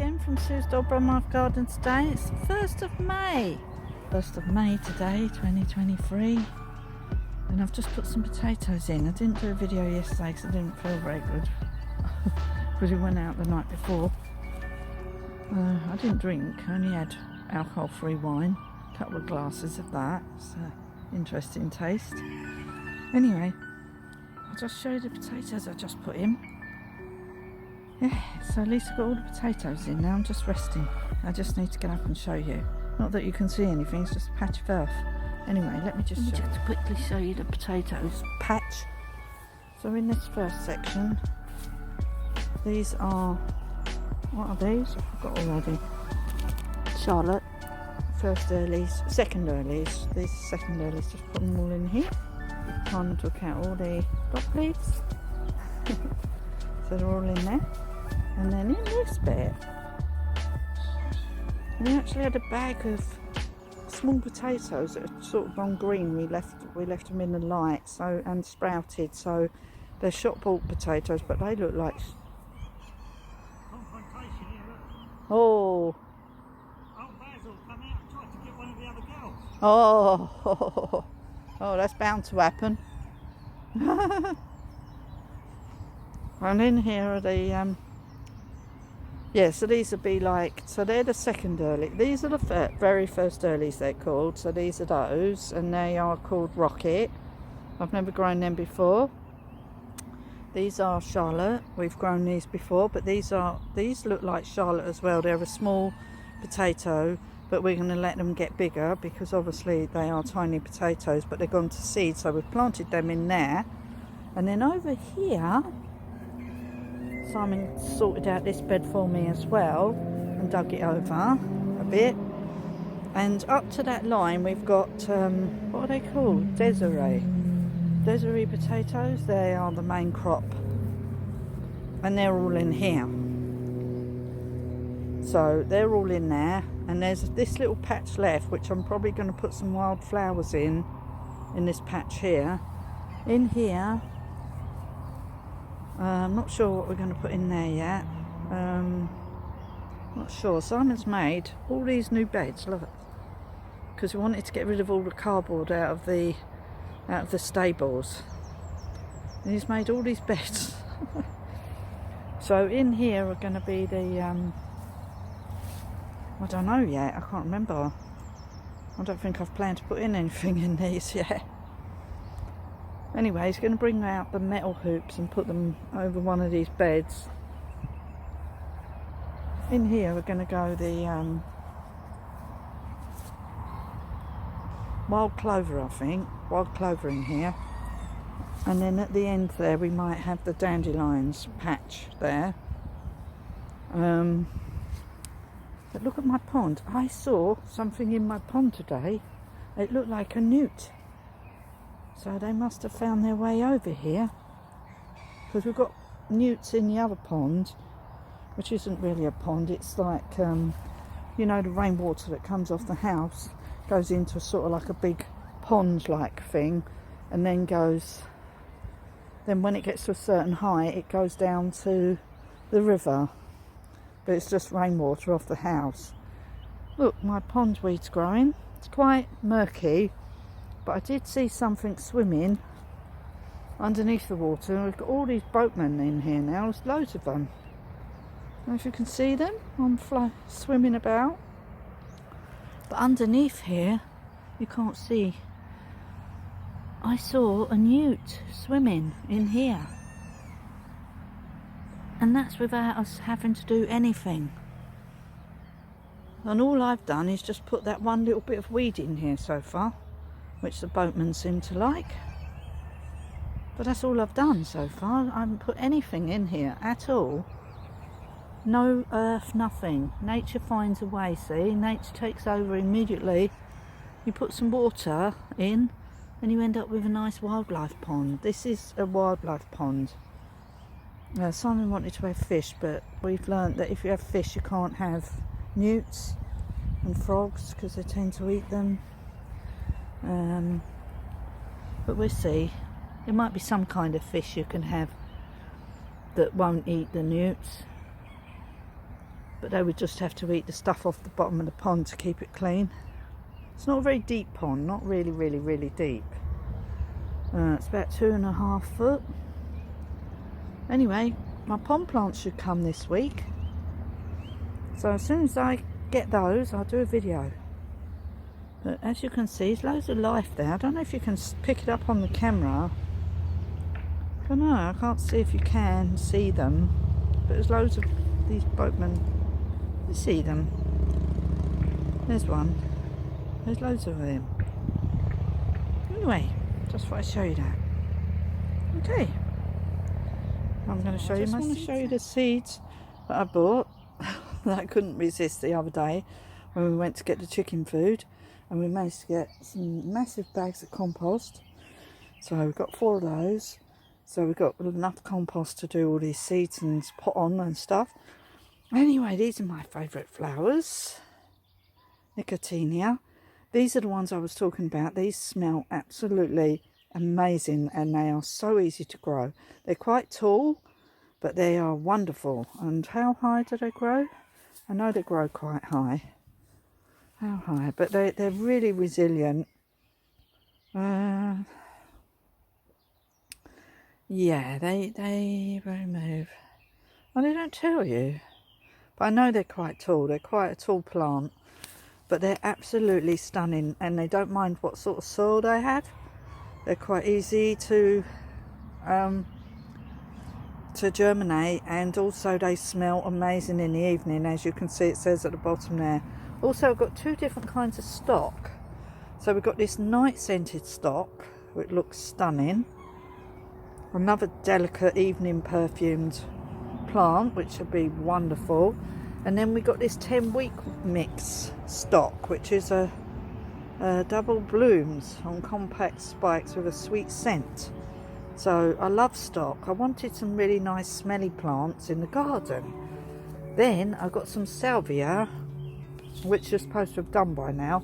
again from Sue's Life Garden today. It's the 1st of May. 1st of May today, 2023. And I've just put some potatoes in. I didn't do a video yesterday because I didn't feel very good. Because we went out the night before. I didn't drink, I only had alcohol-free wine. A couple of glasses of that. It's an interesting taste. Anyway, I'll just show you the potatoes I just put in. Yeah, so at least I've got all the potatoes in now. I'm just resting. I just need to get up and show you. Not that you can see anything, it's just a patch of earth. Anyway, let me just quickly show you the potatoes patch. So in this first section, these are, what are these? I forgot already. Charlotte, first earlies, second earlies. These are second earlies, just put them all in here. Time to took out all the block leaves. So they're all in there. And then in this bit, we actually had a bag of small potatoes that are sort of gone green. We left them in the light, so, and sprouted. So they're shop bought potatoes, but they look like. Oh. Basil come out and tried to get one of the other girls. Oh, that's bound to happen. And in here are the so these would be like, so they're the second early. These are the very first earlies they're called. So these are those, and they are called Rocket. I've never grown them before. These are Charlotte. We've grown these before, but these look like Charlotte as well. They're a small potato, but we're going to let them get bigger because obviously they are tiny potatoes, but they've gone to seed, so we've planted them in there. And then over here, Simon sorted out this bed for me as well and dug it over a bit. And up to that line we've got, what are they called? Desiree potatoes. They are the main crop. And they're all in here. So they're all in there. And there's this little patch left, which I'm probably going to put some wildflowers in this patch here. In here, I'm not sure what we're going to put in there yet. Not sure. Simon's made all these new beds, look, because we wanted to get rid of all the cardboard out of the stables. And he's made all these beds. So in here are going to be the I don't know yet. I can't remember. I don't think I've planned to put in anything in these yet. Anyway, he's going to bring out the metal hoops and put them over one of these beds. In here we're going to go the wild clover, I think. Wild clover in here. And then at the end there we might have the dandelions patch there. But look at my pond. I saw something in my pond today. It looked like a newt. So they must have found their way over here, because we've got newts in the other pond, which isn't really a pond. It's like, you know, the rainwater that comes off the house goes into sort of like a big pond-like thing, and then when it gets to a certain height, it goes down to the river. But it's just rainwater off the house. Look, my pondweed's growing. It's quite murky. But I did see something swimming underneath the water. We've got all these boatmen in here now. There's loads of them. I don't know if you can see them. I'm swimming about. But underneath here, you can't see. I saw a newt swimming in here. And that's without us having to do anything. And all I've done is just put that one little bit of weed in here so far, which the boatmen seem to like. But that's all I've done so far. I haven't put anything in here at all. No earth, nothing. Nature finds a way, see? Nature takes over immediately. You put some water in and you end up with a nice wildlife pond. This is a wildlife pond. Simon wanted to have fish, but we've learnt that if you have fish you can't have newts and frogs because they tend to eat them. But we'll see. There might be some kind of fish you can have that won't eat the newts. but they would just have to eat the stuff off the bottom of the pond to keep it clean. It's not a very deep pond, not really deep. It's about 2.5 foot. Anyway, my pond plants should come this week, so as soon as I get those I'll do a video. But as you can see, there's loads of life there. I don't know if you can pick it up on the camera. I don't know, I can't see if you can see them, but there's loads of these boatmen. You see them. There's one. There's loads of them. Anyway, just thought I'd show you that. Okay. I'm going to show you my seeds. I just want to show you the seeds that I bought that I couldn't resist the other day when we went to get the chicken food, and we managed to get some massive bags of compost. So we got 4 of those. So we got enough compost to do all these seeds and pot on and stuff. Anyway, these are my favourite flowers. Nicotiana. These are the ones I was talking about. These smell absolutely amazing and they are so easy to grow. They're quite tall, but they are wonderful. And how high do they grow? I know they grow quite high. How high? But they're really resilient. Yeah, they move. Well, they don't tell you. But I know they're quite tall. They're quite a tall plant. But they're absolutely stunning, and they don't mind what sort of soil they have. They're quite easy to germinate, and also they smell amazing in the evening, as you can see it says at the bottom there. Also, I've got 2 different kinds of stock. So we've got this night scented stock, which looks stunning. Another delicate evening perfumed plant, which would be wonderful. And then we got this 10-week mix stock, which is a double blooms on compact spikes with a sweet scent. So I love stock. I wanted some really nice smelly plants in the garden. Then I got some salvia, which you're supposed to have done by now.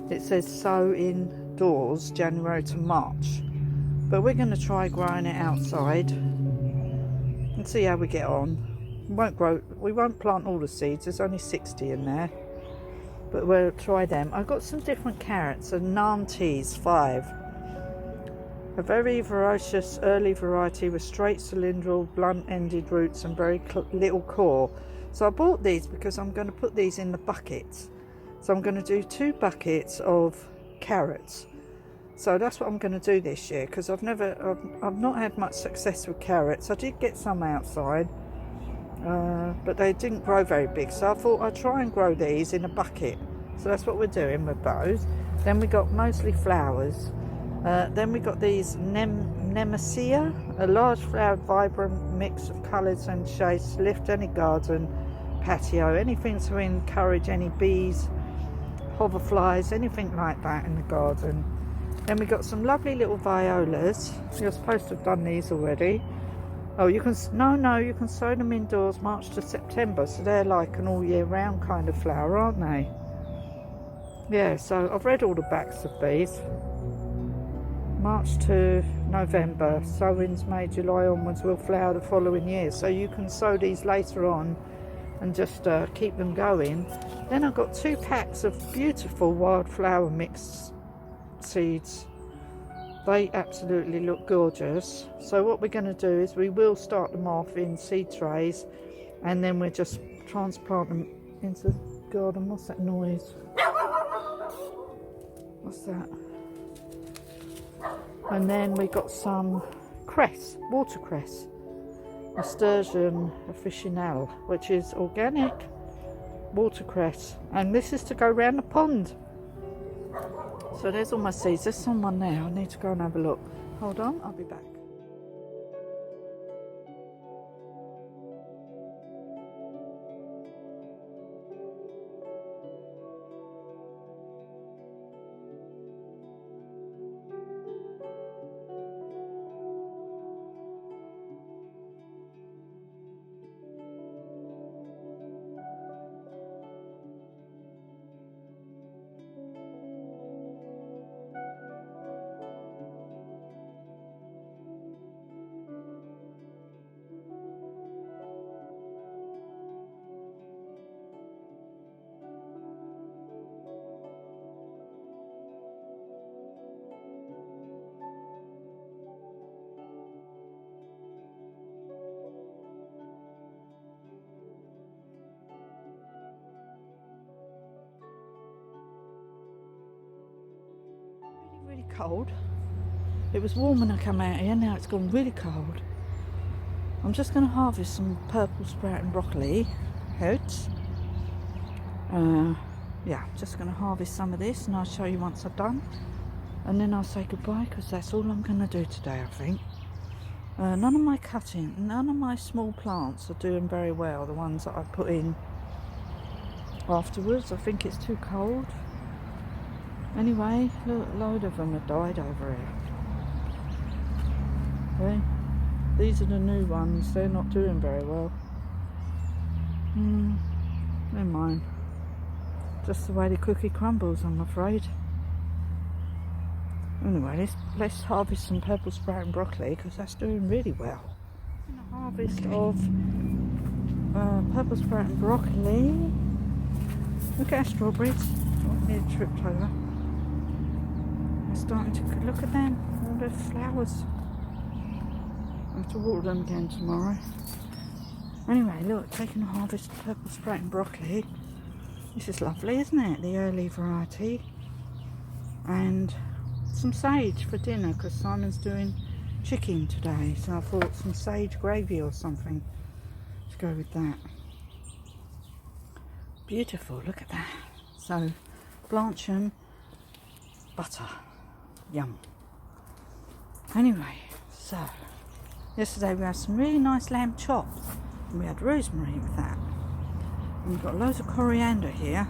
It says sow indoors January to March, but we're going to try growing it outside and see how we get on. We won't plant all the seeds, there's only 60 in there, but we'll try them. I've got some different carrots, a Nantes 5, a very voracious early variety with straight cylindral blunt ended roots and very little core. So I bought these because I'm going to put these in the buckets. So I'm going to do 2 buckets of carrots. So that's what I'm going to do this year, because I've not had much success with carrots. I did get some outside, but they didn't grow very big, so I thought I'd try and grow these in a bucket. So that's what we're doing with those. Then we got mostly flowers. Then we got these Nemesia, a large flowered vibrant mix of colours and shades to lift any garden patio, anything to encourage any bees, hoverflies, anything like that in the garden. Then we got some lovely little violas. You're supposed to have done these already. Oh, you can sow them indoors March to September, so they're like an all year round kind of flower, aren't they? Yeah, so I've read all the backs of these. March to November, sowings May, July onwards will flower the following year. So you can sow these later on and just keep them going. Then I've got 2 packs of beautiful wildflower mix seeds. They absolutely look gorgeous. So what we're going to do is we will start them off in seed trays, and then we'll just transplant them into the garden. What's that noise? What's that? And then we got some cress, watercress, nasturtium officinale, which is organic watercress, and this is to go around the pond. So there's all my seeds. There's someone there. I need to go and have a look. Hold on, I'll be back. cold. It was warm when I come out here, now it's gone really cold. I'm just going to harvest some purple sprout and broccoli heads. Yeah, I'm just going to harvest some of this and I'll show you once I've done. And then I'll say goodbye because that's all I'm going to do today, I think. None of my small plants are doing very well, the ones that I put in afterwards. I think it's too cold. Anyway, look, a load of them have died over here. Okay. These are the new ones, they're not doing very well. Never mind. Just the way the cookie crumbles, I'm afraid. Anyway, let's harvest some purple sprout and broccoli because that's doing really well. A harvest of purple sprout and broccoli. Look at our strawberries. Oh, nearly tripped over. They're starting to look at them, all the flowers. I have to water them again tomorrow. Anyway, look, taking a harvest of purple sprout and broccoli. This is lovely, isn't it? The early variety. And some sage for dinner because Simon's doing chicken today. So I thought some sage gravy or something to go with that. Beautiful, look at that. So, blanch them, butter. Yum. Anyway, so yesterday we had some really nice lamb chops and we had rosemary with that. And we've got loads of coriander here.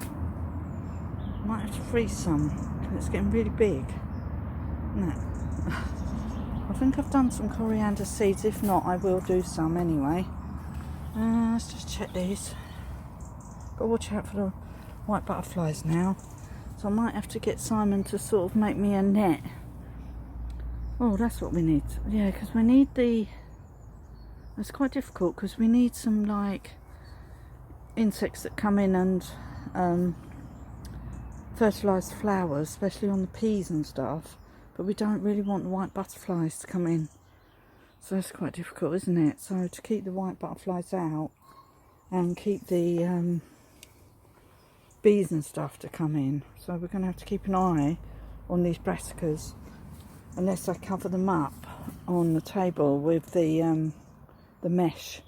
Might have to freeze some because it's getting really big. No. I think I've done some coriander seeds. If not, I will do some anyway. Let's just check these. Got to watch out for the white butterflies now. So I might have to get Simon to sort of make me a net. Oh, that's what we need. Yeah, because we need the... It's quite difficult because we need some like insects that come in and fertilise the flowers, especially on the peas and stuff. But we don't really want the white butterflies to come in. So that's quite difficult, isn't it? So to keep the white butterflies out and keep the bees and stuff to come in. So we're going to have to keep an eye on these brassicas unless I cover them up on the table with the mesh.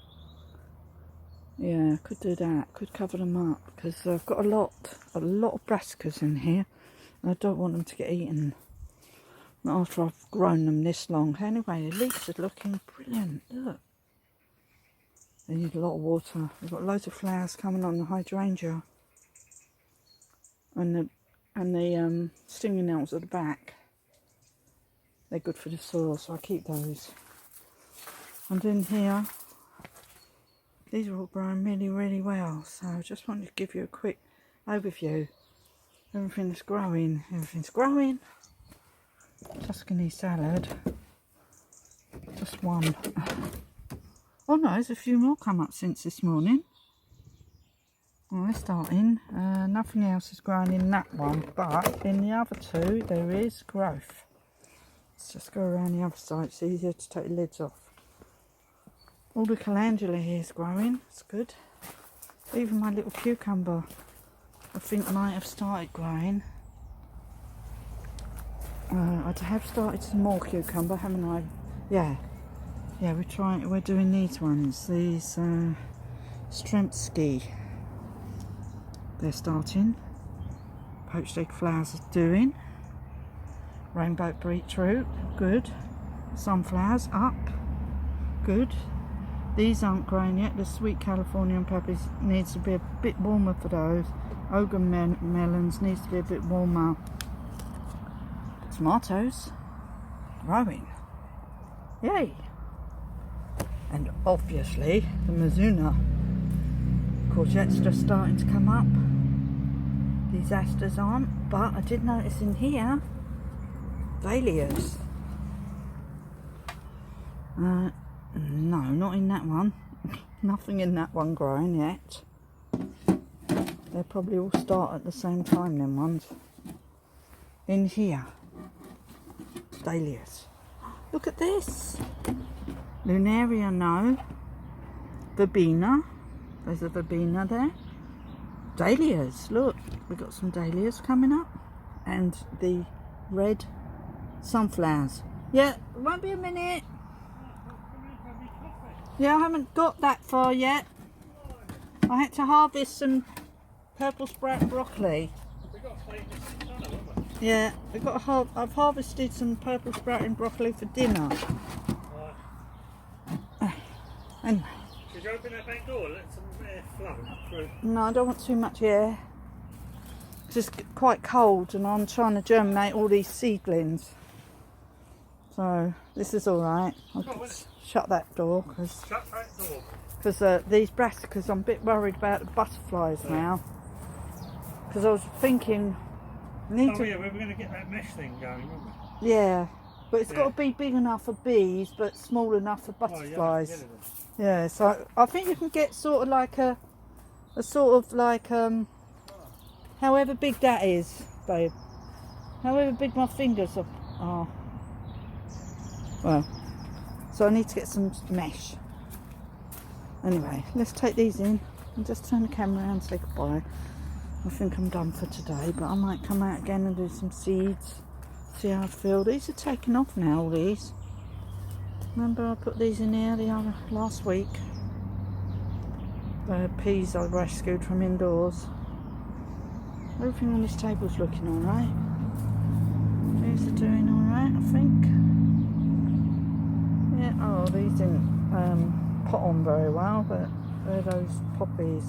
Yeah, could do that. Could cover them up because I've got a lot of brassicas in here and I don't want them to get eaten. Not after I've grown them this long. Anyway, the leeks are looking brilliant. Look. They need a lot of water. We've got loads of flowers coming on the hydrangea. And the stinging nettles at the back. They're good for the soil, so I keep those. And in here, these are all growing really, really well. So I just wanted to give you a quick overview. Everything's growing. Everything's growing. Tuscany salad. Just one. Oh no, there's a few more come up since this morning. Well, they're starting. Nothing else is growing in that one, but in the other two there is growth. Let's just go around the other side. It's easier to take the lids off. All the calendula here is growing. It's good. Even my little cucumber, I think, might have started growing. I have started some more cucumber, haven't I? Yeah, we're doing these ones, these Stremski. They're starting. Poached egg flowers are doing. Rainbow beetroot, good. Sunflowers up, good. These aren't growing yet. The sweet Californian peppies needs to be a bit warmer for those. Ogre melons needs to be a bit warmer. Tomatoes growing, yay! And obviously the Mizuna courgettes just starting to come up. These asters aren't, but I did notice in here dahlias. No, not in that one. Nothing in that one growing yet. They'll probably all start at the same time, them ones. In here, dahlias. Look at this. Lunaria, no. Verbena. There's a verbena there. Dahlias. Look, we've got some dahlias coming up. And the red sunflowers. Yeah, it won't be a minute. Yeah, I haven't got that far yet. I had to harvest some purple sprout broccoli. Yeah, I've harvested some purple sprouting broccoli for dinner. Anyway. Did you open that back door? Let some air flow through. No, I don't want too much air. It's just quite cold and I'm trying to germinate all these seedlings. So this is alright. I'll shut that door because these brassicas, I'm a bit worried about the butterflies now. Because I was thinking, yeah, we were going to get that mesh thing going, weren't we? Yeah, but it's got to be big enough for bees, but small enough for butterflies. Yeah, so I think you can get sort of like a sort of like however big that is, babe. However big my fingers are. Well, so I need to get some mesh. Anyway, let's take these in and just turn the camera around and say goodbye. I think I'm done for today, but I might come out again and do some seeds, see how I feel. These are taking off now, all these. Remember I put these in here last week. The peas I rescued from indoors. Everything on this table's looking alright. These are doing alright, I think. Yeah, oh, these didn't pot on very well, but they're those poppies.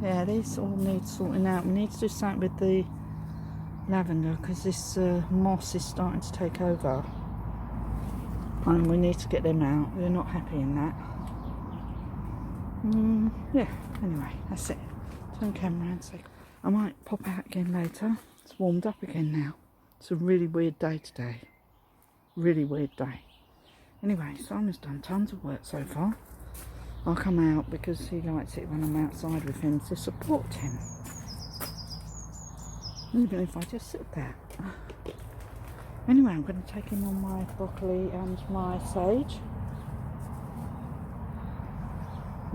Yeah, these all need sorting out. We need to do something with the lavender because this moss is starting to take over. And we need to get them out. We're not happy in that. Yeah, anyway, that's it. Turn the camera and say I might pop out again later. It's warmed up again now. It's a really weird day today. Really weird day. Anyway, Simon's done tons of work so far. I'll come out because he likes it when I'm outside with him to support him. Even if I just sit there. Anyway, I'm going to take him on my broccoli and my sage.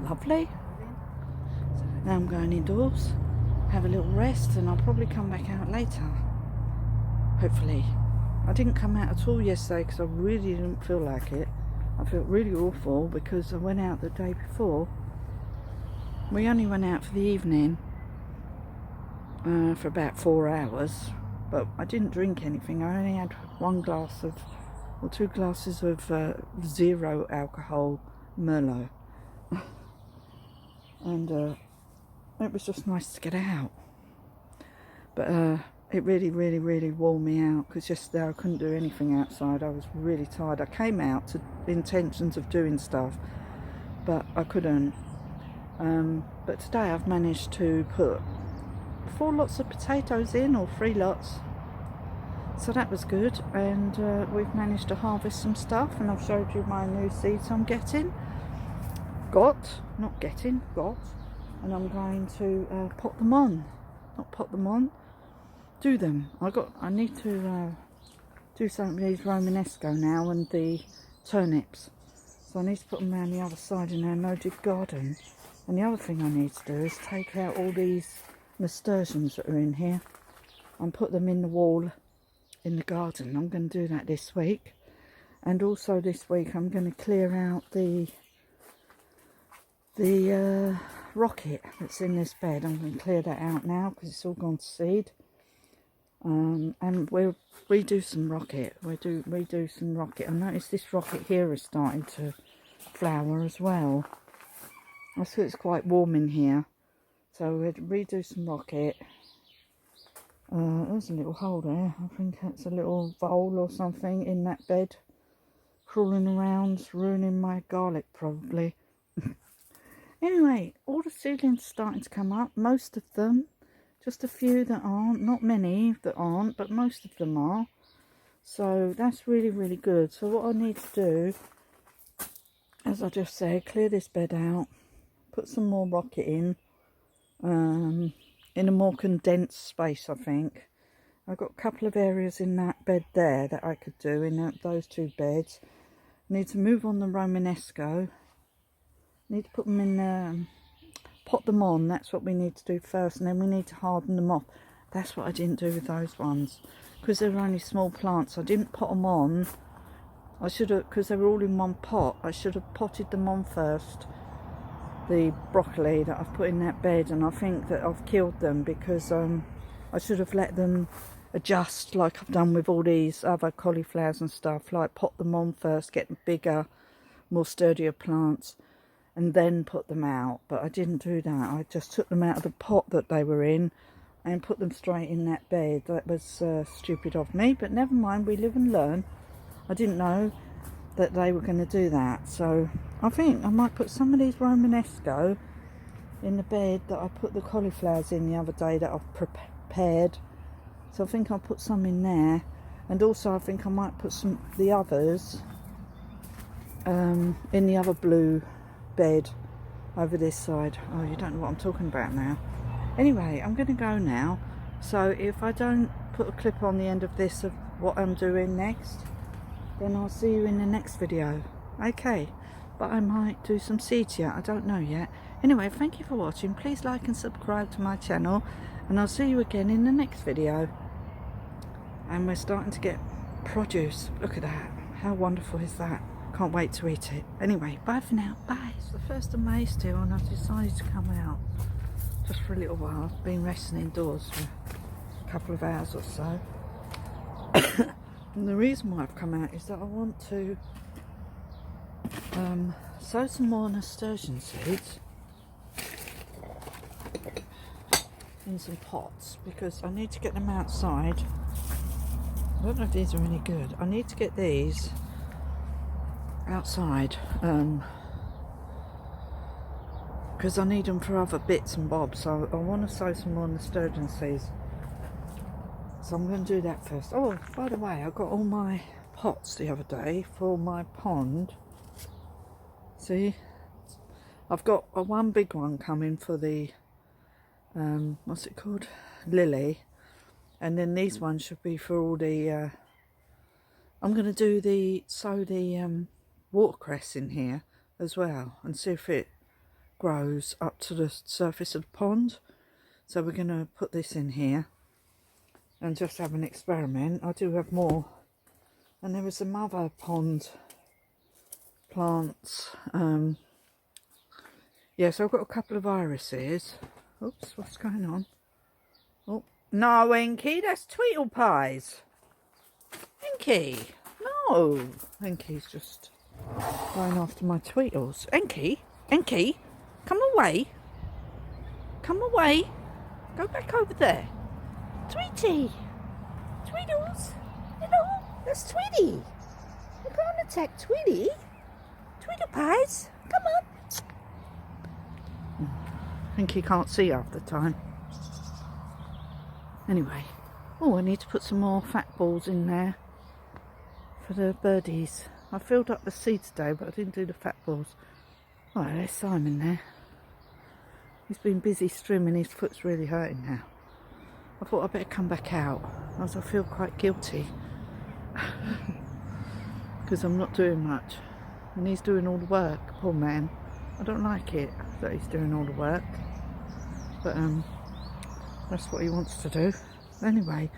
Lovely. So now I'm going indoors, have a little rest, and I'll probably come back out later. Hopefully. I didn't come out at all yesterday because I really didn't feel like it. I felt really awful because I went out the day before. We only went out for the evening for about 4 hours, but I didn't drink anything. I only had 1 glass of, or 2 glasses of 0 alcohol Merlot. And it was just nice to get out. But it really wore me out because yesterday I couldn't do anything outside. I was really tired. I came out to the intentions of doing stuff, but I couldn't. But today I've managed to put 4 lots of potatoes in, or 3 lots. So that was good, and we've managed to harvest some stuff, and I've showed you my new seeds I'm getting. Got, and I'm going to pot them on. Not pot them on. Do them. I need to do something with these Romanesco now and the turnips. So I need to put them around the other side in our no-dig garden. And the other thing I need to do is take out all these nasturtiums that are in here and put them in the wall in the garden. I'm going to do that this week. And also this week I'm going to clear out the rocket that's in this bed. I'm going to clear that out now because it's all gone to seed. And we'll redo some rocket. Redo some rocket. I noticed this rocket here is starting to flower as well. I see it's quite warm in here, so we'll redo some rocket. There's a little hole there. I think that's a little vole or something in that bed, crawling around, ruining my garlic probably. Anyway, all the seedlings are starting to come up. Most of them. Just a few that aren't, not many that aren't, but most of them are. So that's really good. So what I need to do, as I just said, clear this bed out, put some more rocket in a more condensed space, I think. I've got a couple of areas in that bed there that I could do in those 2 beds. Need to move on the Romanesco. Need to put them in pot them on. That's what we need to do first, and then we need to harden them off. That's what I didn't do with those ones. because they were only small plants, I didn't pot them on. I should have, because they were all in one pot, I should have potted them on first, the broccoli that I've put in that bed, and I think that I've killed them because I should have let them adjust like I've done with all these other cauliflowers and stuff, like pot them on first, get them bigger, more sturdier plants, and then put them out. But I didn't do that. I just took them out of the pot that they were in and put them straight in that bed. That was stupid of me, but never mind, we live and learn. I didn't know that they were going to do that, so I think I might put some of these Romanesco in the bed that I put the cauliflowers in the other day that I've prepared. So I think I'll put some in there, and also I think I might put some the others in the other blue bed over this side. Oh, you don't know what I'm talking about now. Anyway, I'm going to go now, so if I don't put a clip on the end of this of what I'm doing next, then I'll see you in the next video. Okay, but I might do some seeds yet, I don't know yet. Anyway, thank you for watching. Please like and subscribe to my channel, and I'll see you again in the next video. And we're starting to get produce. Look at that, how wonderful is that? Can't wait to eat it. Anyway, bye for now, bye. It's the 1st of May still, and I've decided to come out just for a little while. I've been resting indoors for a couple of hours or so. And the reason why I've come out is that I want to sow some more nasturtium seeds in some pots, because I need to get them outside. I don't know if these are any good. I need to get these outside because I need them for other bits and bobs. So I want to sow some more nasturtium seeds. So I'm going to do that first. Oh, by the way, I got all my pots the other day for my pond. See, I've got one big one coming for the what's it called, lily, and then these ones should be for all the I'm going to do sow the watercress in here as well, and see if it grows up to the surface of the pond. So we're going to put this in here and just have an experiment. I do have more, and there was some other pond plants. Yeah, so I've got a couple of irises. Oops, what's going on? Oh no, Enki, that's Tweedle pies. Enki, no. Enki's just going after my Tweedles. Enki, Enki, come away. Come away. Go back over there. Tweety. Tweedles. Hello, that's Tweety. You can't attack Tweety. Tweedle pies, come on. I think he can't see half the time. Anyway, oh, I need to put some more fat balls in there for the birdies. I filled up the seed today, but I didn't do the fat balls. Oh, there's Simon there. He's been busy streaming, his foot's really hurting now. I thought I'd better come back out, as I feel quite guilty. Because I'm not doing much. And he's doing all the work, poor man. I don't like it that he's doing all the work. But that's what he wants to do. Anyway,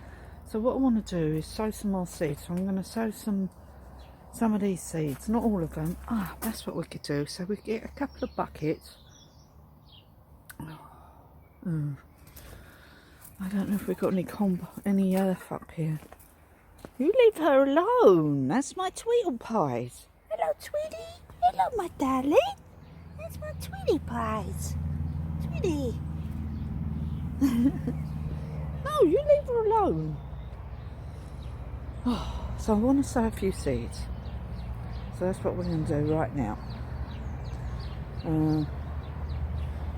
so what I want to do is sow some more seeds. So I'm going to sow some of these seeds, not all of them. Ah, that's what we could do. So we get a couple of buckets. I don't know if we've got any earth up here. You leave her alone. That's my Tweedle pies. Hello, Tweety. Hello, my darling. That's my Tweety pies. Tweety. No, you leave her alone. Oh, so I want to sow a few seeds. So that's what we're going to do right now.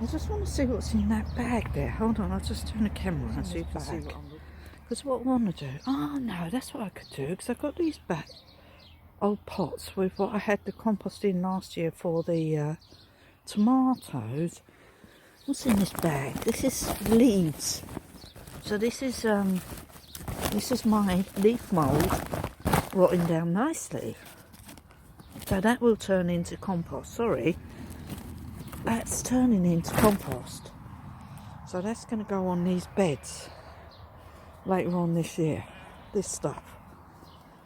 I just want to see what's in that bag there. Hold on, I'll just turn the camera around so you can see what I'm looking. Because what I want to do... Oh, no, that's what I could do. Because I've got these back old pots with what I had the compost in last year for the tomatoes. What's in this bag? This is leaves. So this is my leaf mould rotting down nicely. So that will turn into compost. Sorry. That's turning into compost. So that's going to go on these beds later on this year. this stuff.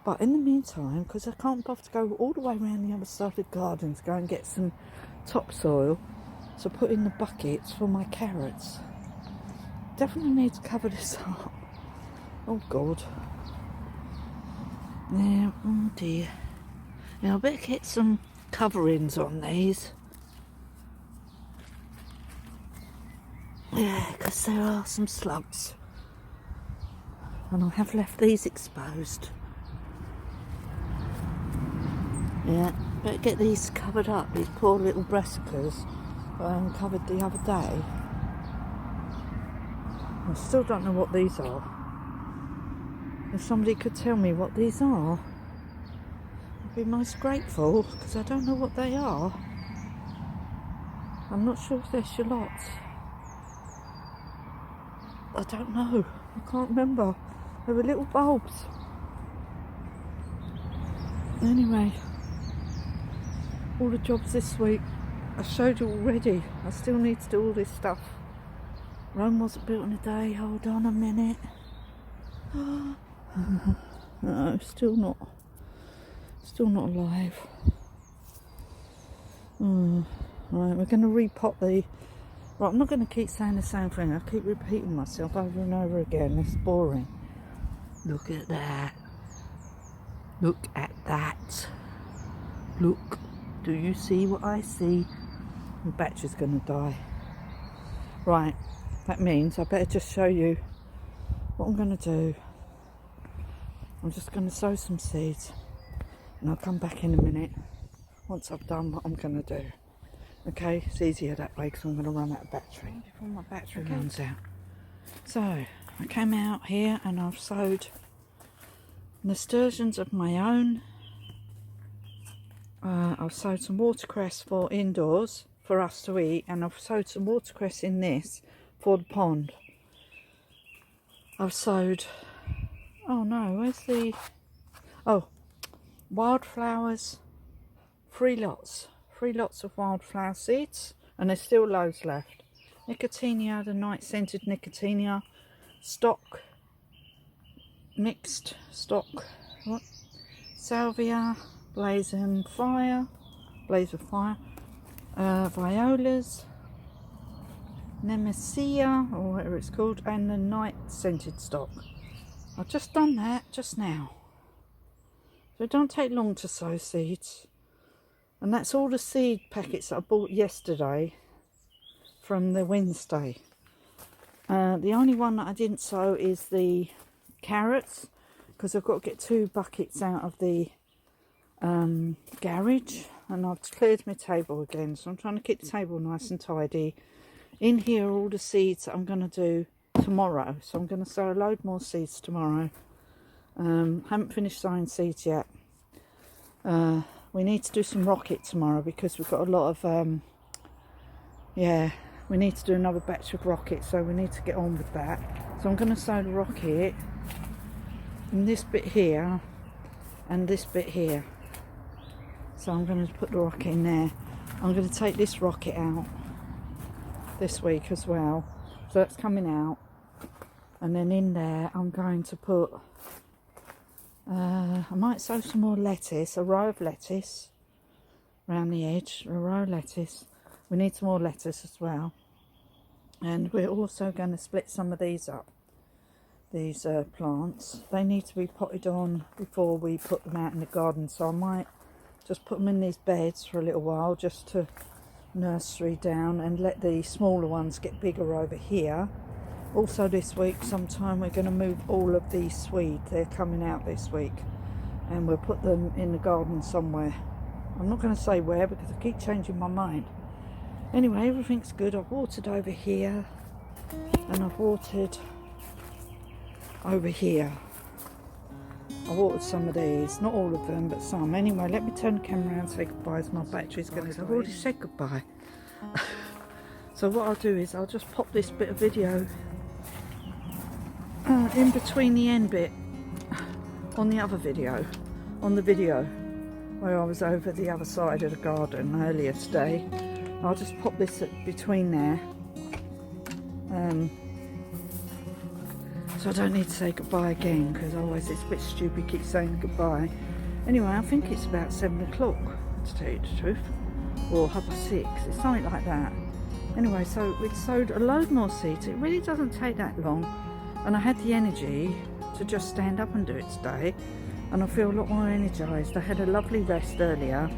But in the meantime, because I can't bother to go all the way around the other side of the garden to go and get some topsoil to put in the buckets for my carrots. Definitely need to cover this up. Oh God. Now, oh dear. Now I better get some coverings on these. Yeah, because there are some slugs. And I have left these exposed. Yeah, better get these covered up, these poor little brassicas that I haven't covered the other day. I still don't know what these are. If somebody could tell me what these are, I'd be most grateful, because I don't know what they are. I'm not sure if they're shallots. I don't know. I can't remember. They were little bulbs. Anyway, all the jobs this week, I showed you already. I still need to do all this stuff. Rome wasn't built in a day. Hold on a minute. No, still not alive. Right, we're going to repot the... Right, I'm not going to keep saying the same thing. I keep repeating myself over and over again. It's boring. Look at that. Look at that. Look. Do you see what I see? The battery's going to die. Right, that means I better just show you what I'm going to do. I'm just going to sow some seeds and I'll come back in a minute once I've done what I'm going to do. Okay, it's easier that way because I'm going to run out of battery before my battery runs out. So, I came out here and I've sowed nasturtiums of my own. I've sowed some watercress for indoors for us to eat, and I've sowed some watercress in this for the pond. I've sowed, oh no, where's the, oh, wildflowers, 3 lots of wildflower seeds, and there's still loads left. Nicotiana, the night scented nicotiana, stock, mixed stock, what? Salvia, blaze of fire, violas, nemesia, or whatever it's called, and the night scented stock. I've just done that just now. So it don't take long to sow seeds. And that's all the seed packets that I bought yesterday from the Wednesday. The only one that I didn't sow is the carrots, because I've got to get 2 buckets out of the garage, and I've cleared my table again, so I'm trying to keep the table nice and tidy. In here are all the seeds that I'm going to do tomorrow, so I'm going to sow a load more seeds tomorrow. Haven't finished sowing seeds yet. We need to do some rocket tomorrow because we've got a lot of we need to do another batch of rocket, so we need to get on with that. So I'm going to sow the rocket in this bit here and this bit here. So I'm going to put the rocket in there. I'm going to take this rocket out this week as well, so that's coming out. And then in there I'm going to put I might sow some more lettuce, a row of lettuce around the edge, a row of lettuce. We need some more lettuce as well. And we're also going to split some of these up, these plants. They need to be potted on before we put them out in the garden, so I might just put them in these beds for a little while just to nursery down and let the smaller ones get bigger over here. Also this week sometime we're going to move all of these swede. They're coming out this week, and we'll put them in the garden somewhere. I'm not going to say where because I keep changing my mind. Anyway, everything's good. I've watered over here and I've watered over here. I watered some of these, not all of them but some. Anyway, let me turn the camera around and say goodbye as my battery's going to die. I've already said goodbye. So what I'll do is I'll just pop this bit of video in between the end bit on the other video, on the video where I was over the other side of the garden earlier today. I'll just pop this between there, So I don't need to say goodbye again, because otherwise it's a bit stupid keep saying goodbye. Anyway, I think it's about 7 o'clock, to tell you the truth. Or 6:30, it's something like that. Anyway, so we'd sowed a load more seeds. It really doesn't take that long. And I had the energy to just stand up and do it today. And I feel a lot more energised. I had a lovely rest earlier.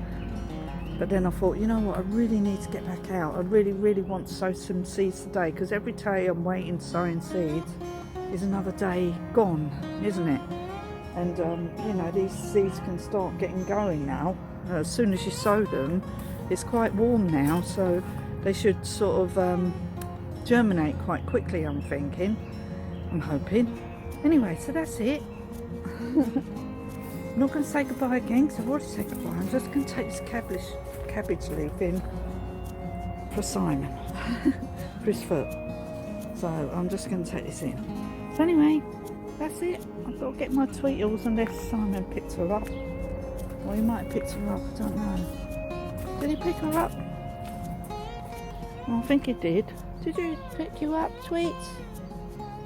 But then I thought, you know what, I really need to get back out. I really, really want to sow some seeds today, because every day I'm waiting sowing seeds is another day gone, isn't it? And, you know, these seeds can start getting going now. As soon as you sow them, it's quite warm now, so they should sort of germinate quite quickly, I'm thinking. I'm hoping. Anyway, so that's it. I'm not going to say goodbye again, because I've already said goodbye. I'm just going to take this cabbage leaf in for Simon, for his foot. So I'm just going to take this in. So anyway, that's it. I thought I'd get my Tweetles unless Simon picks her up. Well, he might have picked her up, I don't know. Did he pick her up? Well, I think he did. Did you pick you up, Tweets?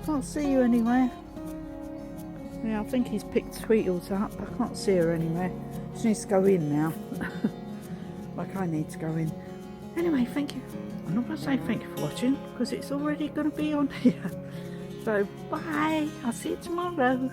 Can't see you anywhere. Yeah, I think he's picked Tweetles up. I can't see her anywhere. She needs to go in now. Like I need to go in. Anyway, thank you. I'm not going to say thank you for watching, because it's already going to be on here. So, bye. I'll see you tomorrow.